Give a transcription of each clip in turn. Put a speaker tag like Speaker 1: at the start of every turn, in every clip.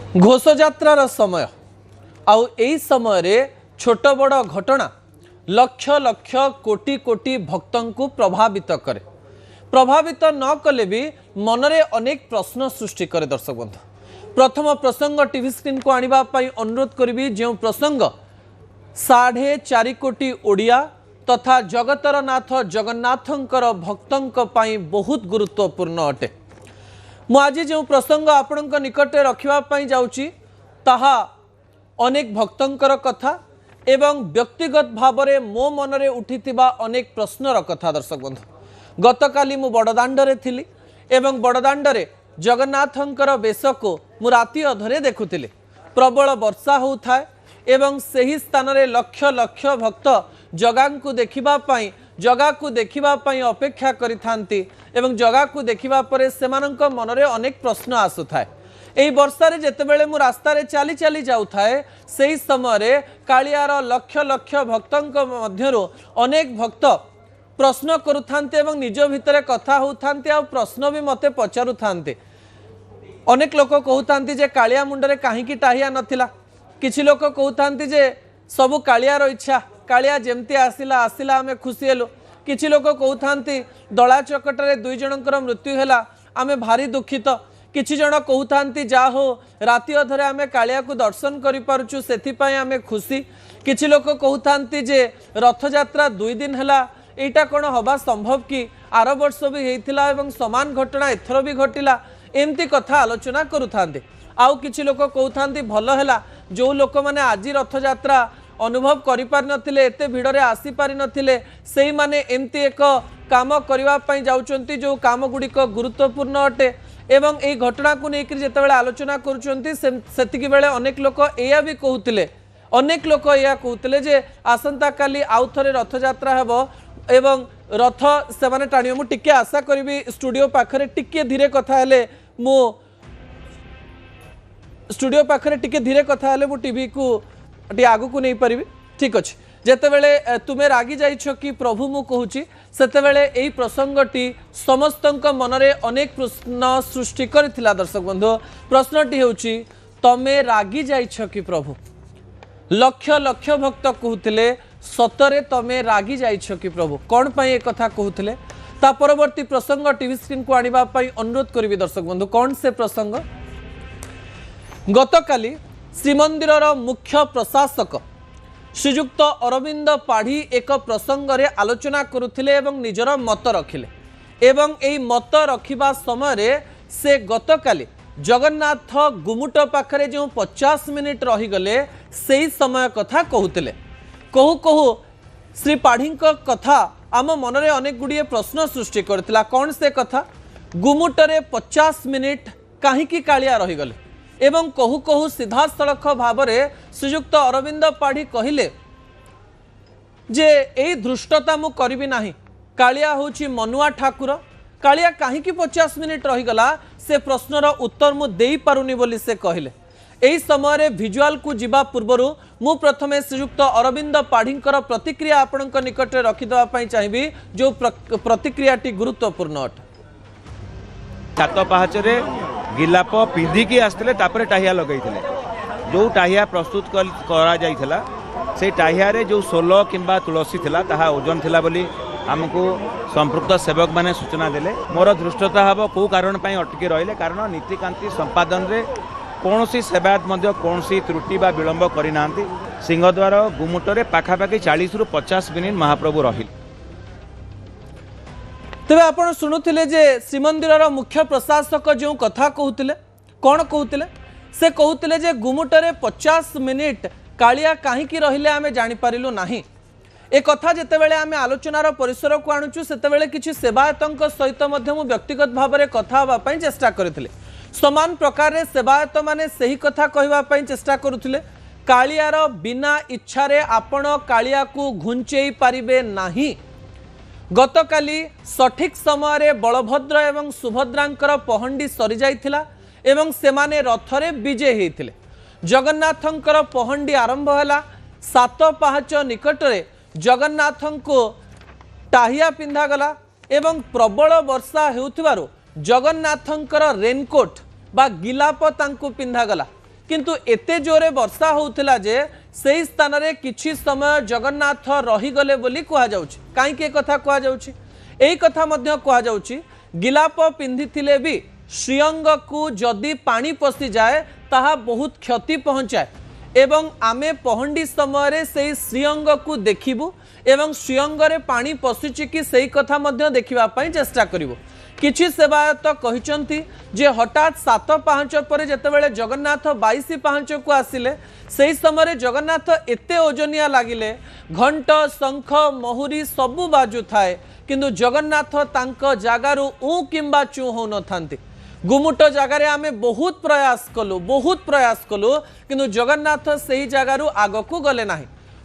Speaker 1: घोषयात्रार समय आउ एई समय रे छोट बड़ घटना लक्ष लक्ष कोटी कोटी भक्तों को प्रभावित करे। प्रभावित न कले भी मनरे अनेक प्रश्न सृष्टि करे। दर्शक बंधु, प्रथम प्रसंग टीवी स्क्रीन को आनिबा पई अनुरोध करिबी। जो प्रसंग 4.5 कोटी ओडिया तथा जगतर नाथ जगन्नाथंकर भक्तों पई बहुत गुरुत्वपूर्ण अटे। मु आज जो प्रसंग आपणक निकटे रखिबा पई जाउची ताहा अनेक भक्तंकर कथा एवं व्यक्तिगत भावरे मो मनरे उठिथिबा अनेक प्रश्नर कथा। दर्शक बंधु, गतकाली मु बड़दाण्डरे थिली एवं बड़दाण्डरे जगन्नाथंकर बेश को मु राति अधरे देखुथिली। प्रबल वर्षा होउथाय एवं सही स्थान रे लक्ष लक्ष भक्त जगा को देखिबा पई जगा को देखिबा पई अपेक्षा करिथांती एवं जगा को देखिबा परे सेमानंक मनरे अनेक प्रश्न आसुथाय। एई वर्षा रे जेतेबेले मु रास्ता रे चाली चाली जाउथाय सेही समय रे कालियार लक्ष लक्ष भक्तंक मध्यरो अनेक भक्त प्रश्न करुथांते एवं निज भितरे कथा होउथांते आ प्रश्न भी मते पचारुथांते। अनेक लोक कहउथांती जे कालिया मुंडरे काहींकी टाहिया नथिला। किछि लोक कहउथांती जे सबु कालियार इच्छा, कालिया जेमती आसिला आसिला आमे खुशी हेलो। किछि लोक कहउथांती दला चकटरे दुई जनकर मृत्यु हेला आमे भारी दुखित। किछि जण कहउथांती जा हो राति अधरे आमे कालिया को दर्शन करि पारुछु सेथि पई आमे खुशी। किछि लोक कहउथांती जे रथ यात्रा 2 दिन हेला एटा कोन हबा संभव कि आर वर्ष भी हेइथिला एवं समान घटना एथरो भी घटिला, एमती कथा आलोचना करुथांते। आउ किछि लोक कहउथांती भलो हेला जो लोक माने आज रथ यात्रा अनुभव करि पार नथिले एते भिडरे आसी पारि नथिले सेही माने एमती एक काम करिवा पई जाउचंती जो काम गुडी को गुरुत्वपूर्ण अटे। एवं एई घटना को लेकर जेतेबेले आलोचना करूचंती सेतिकी बेले अनेक लोक एया भी कहउतिले जे आसंता काली आउ थरे रथ यात्रा हेबो एवं रथ से माने टाणियो। मु टिके आशा करिवि स्टूडियो पाखरे टिके धीरे कथा हेले मु स्टूडियो पाखरे टिके धीरे कथा हेले मु टीवी को टी आगु को नहीं पारिबी। ठीक अछि, जेतेबेले तुमे रागी जाइछ कि प्रभु मु कहूची सेतेबेले एई प्रसंगटी समस्तंक मनरे अनेक प्रश्न सृष्टि करथिला। दर्शक बंधु, प्रश्नटी हेउची तमे रागी जाइछ कि प्रभु? लक्ष लक्ष भक्त कहूतिले सतरे तमे रागी जाइछ कि प्रभु? कोन पई ए कथा कहूतिले ता परवर्ती प्रसंग टीवी स्क्रीन को आनिबा पई अनुरोध करिवि। दर्शक बंधु, कोन से प्रसंग? गतकाली श्रीमंदिरर मुख्य प्रशासक श्रीजुक्त अरविंद पाढ़ी एक प्रसंग रे आलोचना करुथिले एवं निजर मत रखिले एवं एई मत रखिबा समय रे से गतकाली जगन्नाथ गुमुट पाखरे जो 50 मिनिट रही गले सेही समय कथा कहूतिले। कहू कहू श्री पाढ़ी कथा आम मनरे अनेक गुड़िए प्रश्न सृष्टि करथिला। कौन से कथा? गुमुटरे 50 मिनिट काहींकी कालिया रही गले एवं कहू कहू सीधा सड़क भाव में श्रीजुक्त अरविंद पाढ़ी कहिले जे एई धृष्टता मु करिबि नाही। कालिया होची मनुआ ठाकुर, कालिया काहींकी 50 मिनिट रही गला से प्रश्नर उत्तर मु देई पारुनी बोली से कहिले। एई समय रे विजुअल को जिबा पूर्वरु मु प्रथमे श्रीजुक्त अरविंद पाढ़ींकर प्रतिक्रिया आपणक निकटरे रखिदेवा पई चाहिबी जो प्रतिक्रियाटी गुरुत्वपूर्ण अटे।
Speaker 2: सात पाहाचरे गिलाप पिंधिकी आसते टाहिया लगे जो टाहिया प्रस्तुत करा जाइथिला से टाहिया रे जो सोलो किंबा तुलसी थिला ताहा ओजन थिला बोली आमको संपृक्त सेवक माने सूचना देले। मोर दृष्टता हबो को कारण पई अटकी रहिले कारण नीतिकांति संपादन रे कोनोसी सेवायत मध्य कोनोसी त्रुटि बा विलंब करि नांती। सिंहद्वार गुमुटरे पाखापाखि 40 रु 50 मिनिट महाप्रभु रहिल। तेबे आपण शुणुथिले जे श्रीमंदिरर मुख्य प्रशासक जो कथा कहूतिले कौन कहूतिले? से कहूतिले जे गुमुटरे 50 मिनिट कालिया काहींकी रहिले आमे जानि पारिलु नाही। ए कथा जेतेबेले आमे आलोचनार परिसर को आणुचु सेतेबेले किछि सेवायतंक सहित मध्य मु व्यक्तिगत भाव में कथा होबा पई चेष्टा करथिले। समान प्रकार रे सेवायत माने सही कथा कहबा पई चेष्टा करुथिले। कालियार बिना इच्छा रे आपण कालिया को घुंचेई पारिबे नाही। गतकाली सठिक समय रे बलभद्र एवं सुभद्रांकर पहंडी सरी जाइथिला एवं सेमाने रथरे विजय हेइथिले। जगन्नाथंकर पहंडी आरंभ हैला। 7 पाहाच निकटरे जगन्नाथंको टाहिया पिंधा गला एवं प्रबल वर्षा हेउथिबारु जगन्नाथंकर रेनकोट बा गिलाप तांकु पिंधा गला किंतु एते जोरे वर्षा होउथिला जे सेही स्थान रे किछि समय जगन्नाथ रहीगले बोली कुहा जाउछि। काईकि ए कथा कुहा जाउछि? एही कथा मध्य कुहा जाउछि गिलाप पिंधिथिले भी श्रीअंग को जदि पानी पशि जाए ताहा बहुत क्षति पहुँचाए एवं आमे पहंडी समय से श्रीअंग को देखिबू एवं श्रीअंग रे पानी पशुची कि सही कथा मध्य देखिबा पई चेष्टा करिवो। किछि सेवायत कहिसंती जे हठात 7 पाहंच पर जेतेबेले जगन्नाथ 22 पाहंच को आसिले सेही समय जगन्नाथ एते ओजनिया लागिले घंट शंख महुरी सबु बाजु थाए किंतु जगन्नाथ तांको जागारु ऊ किंबा चू हो न थांती। गुमुट जगार आमे बहुत प्रयास कलु किंतु जगन्नाथ सही जगारु आग को गले नाही।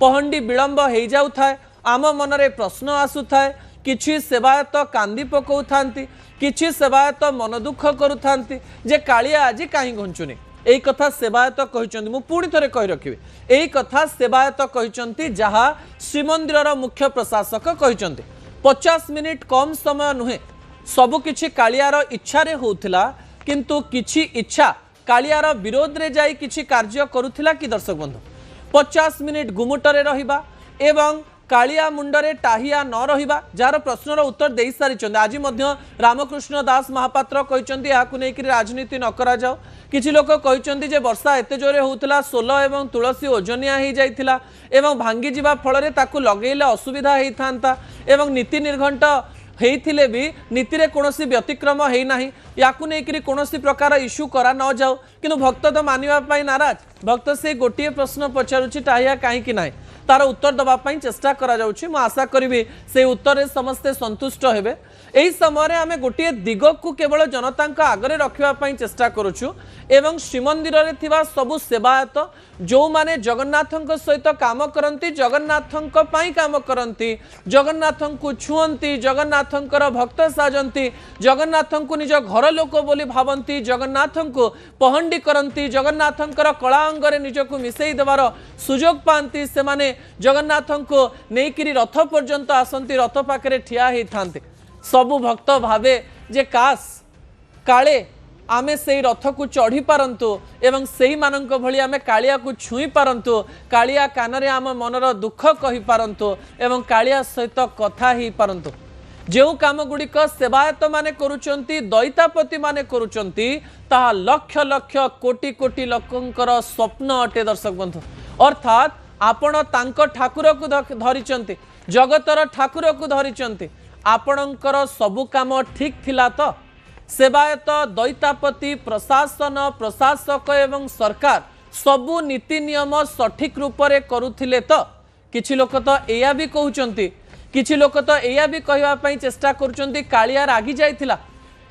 Speaker 2: पहंडी विलंब हो जाऊ थाए आम मनरे प्रश्न आसु थाए किछि सेवायत कांदी पकौ थांती किछि सेवायत मन दुख करू थांती जे कालिया आज काहे घंचुनी। एई कथा सेवायत कहिसंती मु पुणी थरे कहि रखिबे एई कथा सेवायत कहिसंती जहा श्रीमंदिरर मुख्य प्रशासक कहिसंती 50 मिनिट कम समय नुहे सबु किछि कालियार इच्छा रे होउथिला किंतु किछि इच्छा कालियार विरोध रे जाई किछि कार्य करूथिला कि दर्शक बंधु 50 मिनिट गुमुटरे रहिबा एवं कालिया मुंडरे टाहिया न रहिबा जार प्रश्नर उत्तर दे सारी। आज मध्य रामकृष्ण दास महापात्र कहते यहाँ नहीं राजनीति न करा जाओ। किछि लोक कहते जे वर्षा एते जोरे होउतला सोल एवं तुलसी ओजनिया हो जाइथिला एवं भांगी जिबा फଳରେ ताकू लगेइले असुविधा हेई थांता एवं नीति निर्घंट हेइथिले भी नीति रे कोनोसी व्यतिक्रम हेई नाही याकू नेकरी कोनोसी प्रकार इश्यू करा न जाओ किंतु भक्त तो मानिबा पई नाराज। भक्त से गोटिए प्रश्न पचारुछि टाहिया काहे कि नाही तार उत्तर दबा पई चेष्टा करा जाउछि। मु आशा करिवि से उत्तर रे समस्ते संतुष्ट हेबे। एही समय रे आमे गोटिए दिग को केवल जनता आगरे रखिबा पई चेष्टा करूछु एवं श्रीमंदिर रे थिबा सबु सेवायत जो माने जगन्नाथंक सहित काम करंती जगन्नाथंक पई काम करंती जगन्नाथंकु छुअंती जगन्नाथंकर भक्त साजंती जगन्नाथंकु निज घर लोक बोली भावंती जगन्नाथंकु पहंडी करंती जगन्नाथंकर कला अंगरे निजको मिसेई देवार सुजोग पांती से माने जगन्नाथंकु नेइकिरी रथ पर्यंत आसंती रथ पाखरे ठिया हेई थांते। सबु भक्त भावे जे काश काले आमे से रथ को चढ़ी पारंतु एवं सेही मानक भली आमे कालिया को छुई पारंतु कालिया कानरे आम मनर दुख कहि पारंतु एवं कालिया सहित कथा ही पारंतु। जो काम गुड़िक सेवायत माने करुचंती दैतापति माने करुचंती ताहा लक्ष लक्ष कोटि कोटि लोकंकर स्वप्न अटे दर्शक बंधु। अर्थात आपण तांको ठाकुर को धरिचंती जगतर ठाकुर को धरिचंती आपणकर सबु काम ठीक थिला तो सेवायत दैतापति प्रशासन प्रशासक एवं सरकार सबु नीति नियम सठिक रूप से करुथिले तो किछि लोक तो एया भी कहउचंती किछि लोक तो एया भी कहवा पई चेष्टा करुचंती कालिया रागी जाइथिला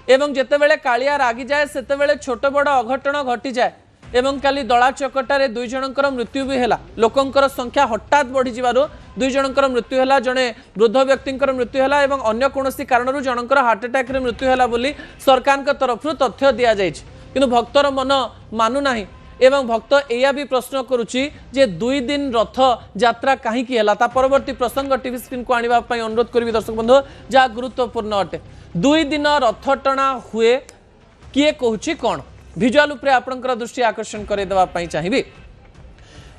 Speaker 2: एवं जेतेबेले कालिया रागी जाए सेतेबेले छोट बड़ अघटन घटी जाए एवं काली दला चकटारे 2 जनकर मृत्यु भी हैला लोकंकर संख्या हठात बढ़ी जिबारो 2 जनकर मृत्यु हैला जने वृद्ध व्यक्तिंकर मृत्यु हैला एवं अन्य कोनोसी कारणरू जनकर हार्ट अटैक रे मृत्यु हैला बोली सरकार के तरफ तथ्य दिया जायछि किंतु भक्तर मन मानु नाही एवं भक्त एया भी प्रश्न करुछि जे 2 दिन रथ यात्रा काहे की हैला ता परवर्ती प्रसंग टीवी स्क्रीन को आनिबा पई अनुरोध करबी दर्शक बंधु जा गुरुत्वपूर्ण अटे। 2 दिन रथ टणा हुए किए कहूछि कोन भिजुआल उपरे आपनकर दृष्टि आकर्षण करे देबा पई चाहिबी।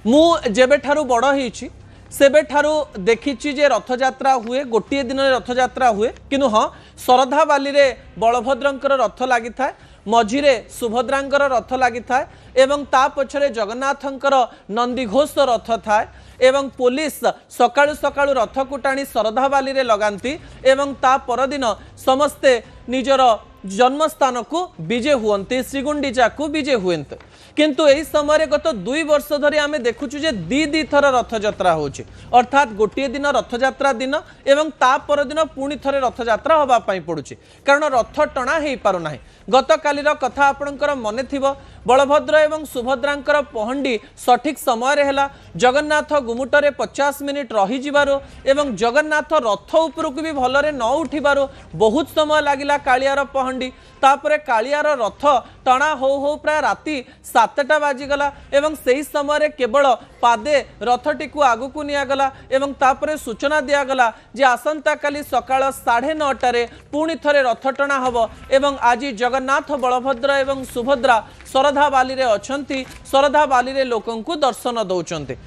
Speaker 2: मु जेबे ठारू बड़ हिछि सेबे ठारू देखिछि जे रथ यात्रा हुए गोटिए दिन रथ यात्रा हुए किनु हां शरधा बाली रे बलभद्रंकर रथ लागि थाए मझिरे सुभद्रांकर रथ लागि थाए एवं ता पछरे जगन्नाथंकर नंदीघोष रथ थाए एवं पुलिस सकाळु सकाळु रथ को टाणी शरधा बाली रे लगांती एवं ता परदिन समस्ते निजर जन्मस्थान को विजे हुअन्ते श्रीगुंडीचा को विजे हुएंते किंतु एही समय गत 2 वर्ष धरी आमे देखुछु जे दी थर रथ यात्रा होछि अर्थात गोटिए दिन रथ यात्रा दिन एवं ता पर दिन पुणी थरे रथ यात्रा होबा पई पडुछि कारण रथ टणा हेई पारु नाही। गत कालीर कथा आपणकर मने थिबो बलभद्र एवं सुभद्रांकर पहंडी सठिक समय रे हैला जगन्नाथ गुमुटरे 50 मिनिट रही जिबारो एवं जगन्नाथ रथ उपरकु भी भलरे न उठिबारो बहुत समय लागिला कालियार पहंडी पहंडी तापरे कालियार रथ टणा हो हो प्राय राति 7टा बाजिगला एवं सही समय केवल पादे रथटी को आगू निगला एवं तापरे सूचना दिगला जे आसंता काली सकाळ 9:30 पुणी थरे रथ टणा हब एवं आज जगन्नाथ बलभद्र एवं सुभद्रा शरधा बाली रे अछंती शरधा बाली रे लोकन को दर्शन दौचंते।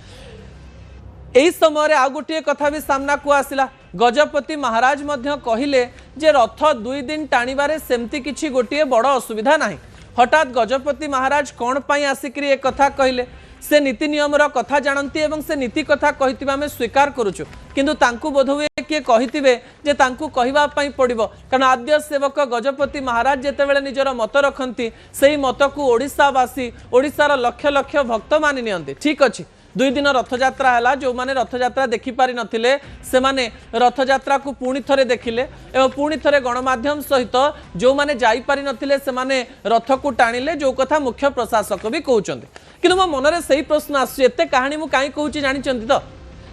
Speaker 2: एही समय आ गोटे कथा भी सामना को आसिला गजपति महाराज मध्य कहिले जे रथ 2 दिन टाणीबारे सेमती किछि गोटे बड़ असुविधा नाही। हठात गजपति महाराज कौन पाई आसिकरी एक कथा कहिले से नीति नियमर कथा जानती एवं से नीति कथा कहितिबा आमे स्वीकार करूछु किंतु तांकु बोधहुए किए कहितिबे जे तांकु कहिबा पई पड़िबो कारण आद्य सेवक गजपति महाराज जेतेबेले निजर मत रखंती सेही मत को ओडिसावासी ओडिसार लक्ष लक्ष भक्त मानि नियंते। ठीक अछि 2 दिन रथयात्रा है जो माने रथयात्रा देखि पारि नथिले से माने रथयात्रा को पुणी थरे देखिले एवं पुणी थरे गणमाध्यम सहित जो माने जाई पारि नथिले से माने रथ को टाणिले जो कथा मुख्य प्रशासक भी कहउचंती किंतु मो मनरे सही प्रश्न आसु एते कहानी मु काई कहउची जानिचंती तो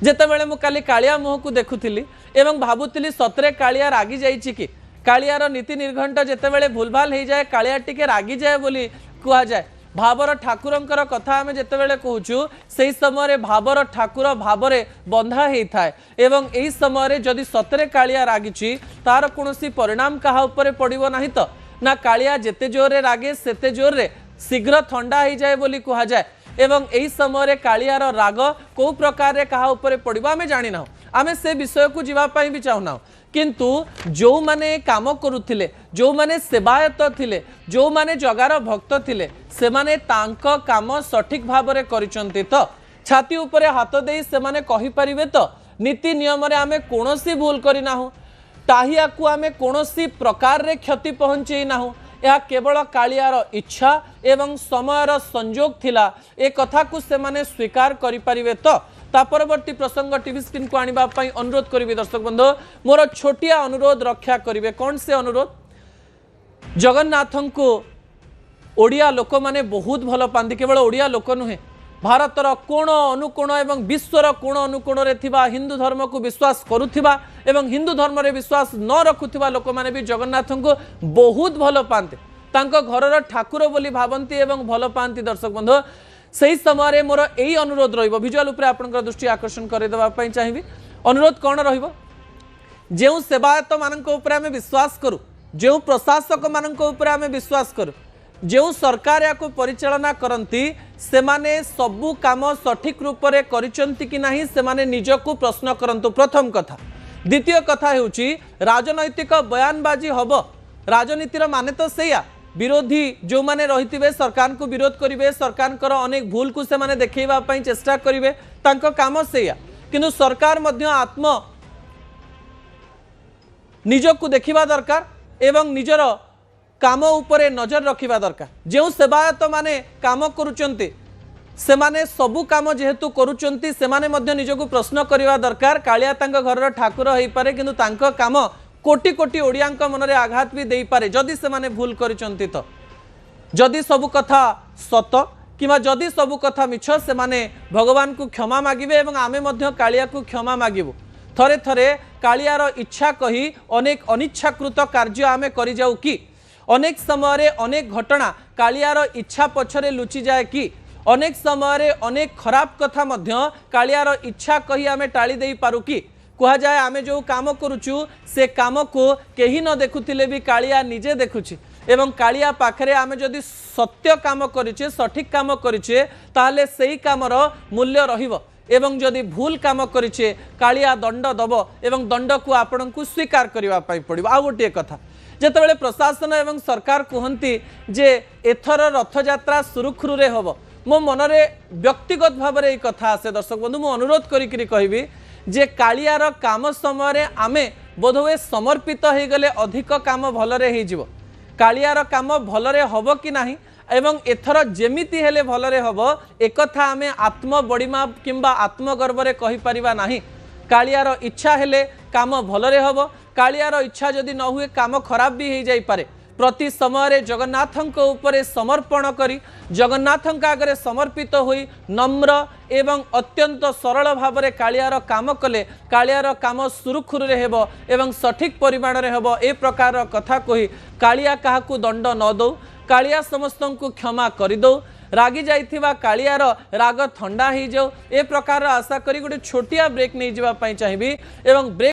Speaker 2: जेतेबेले मु काली कालिया मुह को देखुथिली एवं भाबुथिली सतरे कालिया रागी जाईची कि कालियार नीति निर्घंट जेतेबेले भूलभाल हे जाए कालिया टिके रागी जाए बोली कुआ जाए भावर ठाकुरंकर कथा आमे जेतेबेले कहूचु सेही समय भावर ठाकुर भावरे बंधा हेई थाए एवं एही समय जदि सतरे कालिया रागिची तार कोनोसी परिणाम कहा उपरे पड़िबो नाही तो ना कालिया जेते जोरे रागे सेते जोरे शीघ्र ठंडा हो जाए बोली कहा जाए एवं एही समय कालियार राग को प्रकार रे कहा उपरे पड़िबो आमे जानि ना आमे से विषय को जीवा पई भी चाहुना किंतु जो माने काम करुथिले जो माने सेवायत थिले जो माने जगार भक्त थिले से माने तांको काम सठिक भाबरे करिसंती तो छाती उपरे हाथ देई से माने कहि परिबे तो नीति नियम रे आमे कोनोसी भूल करि नाहु ताहिया को आमे कोनोसी प्रकार रे क्षति पहुंचेई नाहु यह केवल कालियार इच्छा एवं समयर संजोग थिला ए कथा को से माने स्वीकार करि परिबे तो ता परवर्ती प्रसंग टीवी स्क्रीन को आनिबा पई अनुरोध करिवे दर्शक बंधु मोर छोटिया अनुरोध रक्षा करिवे कौन से अनुरोध जगन्नाथन को ओडिया लोक माने बहुत भल पांती केवल ओडिया लोक नुहे भारतर कोण अनुकोण एवं विश्वर कोण अनुकोण रे थिबा हिंदू धर्म को विश्वास करुथिबा एवं हिंदू धर्म रे विश्वास न रखुथिबा लोक माने भी जगन्नाथन को बहुत भल पांते तांको घरर ठाकुर बोली भावंती एवं भल पांती दर्शक बंधु सही समय मोर यही अनुरोध रहिबो विजुअल उपरे आपनकर दृष्टि आकर्षण करे देबा पई चाहिबी अनुरोध कोन रहिबो जेउ सेवायत मानक उपरे हमें विश्वास करू जेउ प्रशासक मानक उपरे हमें विश्वास करू जेउ सरकार याको परिचालना करंती से माने सबु काम सठिक रूप रे करिसंती कि नाही से माने निजको प्रश्न करंतु प्रथम कथा द्वितीय कथा हेउची राजनैतिक बयानबाजी हबो राजनीतिर माने तो सेया विरोधी जो माने रहिथिबे सरकार को विरोध करिवे सरकार कर अनेक भूल को से माने देखैबा पई चेष्टा करिवे तांको काम सेया किंतु सरकार मध्य आत्म निजको देखिबा दरकार एवं निजर काम उपरे नजर रखिबा दरकार जेउ सेवायत माने काम करूचंती से माने सबु काम जेहेतु करूचंती से माने मध्य निजको प्रश्न करिबा दरकार कालिया तांको घरर ठाकुर होई पारे किंतु तांको काम कोटी कोटी ओडियांक मनरे आघात भी देई पारे जदि से माने भूल करिसंती तो जदि सबु कथा सत किमा जदि सबु कथा मिछ से माने भगवान को क्षमा मागिबे एवं आमे मध्य कालिया को क्षमा मागिबो थरे थरे कालियार इच्छा कही अनेक अनिच्छाकृत कार्य आमे करि जाऊ कि अनेक समय अनेक घटना कालियार इच्छा पछरे लुचि जाए कि अनेक समय अनेक खराब कथा मध्य कालियार इच्छा कही आमे टाली देई पारु कि कहा जाए आमे जो काम करूचु से काम को केही न देखुथिले भी कालिया निजे देखुछि एवं कालिया पाखरे आमे जदि सत्य काम करिछे सठिक काम करिछे ताले सेही कामर मूल्य रहिबो एवं जदि भूल काम करिछे कालिया दंड दब एवं दंड को आपण को स्वीकार करबा पई पड़िबो। आ गोटे कथा जेतेबेले प्रशासन एवं सरकार कहंती जे एथर रथयात्रा सुरुखुरु रे हबो मो मनरे व्यक्तिगत भाव रे कथा आसे दर्शक बंधु मो अनुरोध करिकरी कहबी जे कालियार काम समय आमे बोधवे समर्पित हो गले अधिक काम भलरे हो जिवो कालियार काम भलरे हबो कि नाही एवं एथर जेमिति हेले भलरे हबो एकथा आमे आत्म बड़ीमा किंबा आत्मगर्व रे कहि परिबा नाही कालियार इच्छा हेले काम भलरे हबो कालियार इच्छा जदि न हुए काम खराब भी हो जाई पारे प्रति समय जगन्नाथଙ୍କ उपरे समर्पण करी जगन्नाथଙ୍କ आगे समर्पित होई नम्र एवं अत्यंत सरल भाव में कालियार काम कले कालियार काम सुरुखुरु रे हेबो एवं सठिक परिमाण रे हेबो ए प्रकार कथा कही कालिया काहाकू दंड न दो कालिया समस्त को क्षमा कर दो रागी जाइथिबा कालियार राग ठंडा हो जाओ ए प्रकार आशा करी गोटे छोटिया ब्रेक नहीं जावा चाहिए एवं ब्रेक